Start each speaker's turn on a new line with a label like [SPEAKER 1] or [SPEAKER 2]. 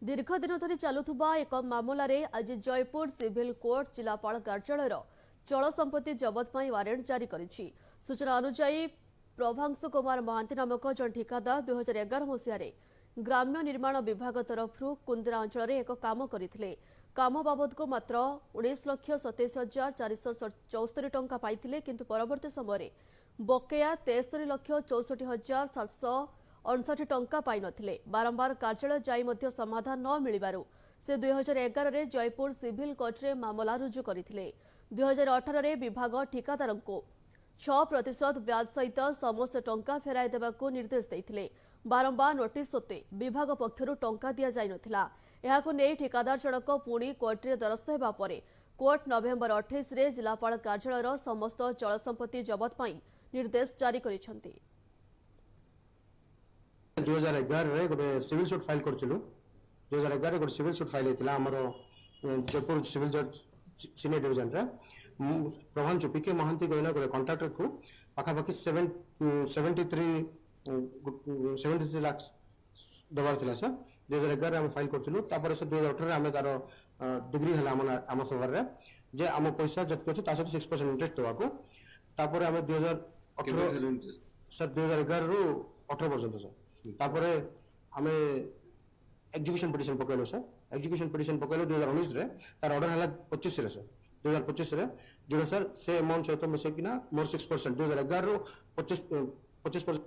[SPEAKER 1] दीर्घ दिन धरी चलुवा एक मामलें आज जयपुर सिविल कोर्ट जिलापाल कार्यालय चल संपत्ति जबत पर वारेंट जारी करिछि। सूचना अनुसार प्रभांशु कुमार महांती नामक जन ठिकादार 2011 मसीह ग्राम्य निर्माण विभाग तरफ कुंदरा अंचल एक काम करते काम बाबद को मात्र 19,27,474 टंका पाइथिले, किंतु परवर्ती समय बकेया 63,64,759 टंका पाई नथिले। बारंबार कार्यालय जाई मध्य समाधान न मिलिबारु से 2011 रे जयपुर सिविल कोर्ट रे मामला रुजु करथिले। 2018 रे विभाग ठिकादार को 6% ब्याज सहित समस्त टंका फेराई देबाकू निर्देश देथिले। बारंबार नोटिस सत्वे विभाग पक्षरु टंका दिया जाई नथिला। एहाकू नै ठिकादार जनक पुणी कोर्ट रे द्वारस्थ हेबा परे कोर्ट नवेम्बर 28 रे जिलापाल कार्यालय समस्त चल संपत्ति जबत पई निर्देश जारी करिसंती।
[SPEAKER 2] 2011 रे गोटे सिविल सूट फाइल करथिलु। 2011 रे गोटे सिविल सूट फाइल हेतिला हमर जयपुर सिविल जज सीनियर डिवीजन रे प्रभांशु पीके महांती गोइना गोटे कॉन्ट्रैक्टर को पाखापाखि 73 लाख दबार थिला सर। 2011 हम फाइल करथिलु। तापर से 2018 रे हम तार डिग्री हला हम सवर रे जे हम पैसा जत करछ ता 6% इंटरेस्ट दबाको। तापर हम 2018 सर 2011 रो 18 पर्यंत सर। तापरे हमें एग्जीक्यूशन पिटिशन पकैलो सर। एग्जीक्यूशन पिटिशन पकैलो 2019 रे तार ऑर्डर हला 25 रे सर। 2025 रे जो सर से अमाउंट सहित मिसे किना मोर 6% 2011 रो 25%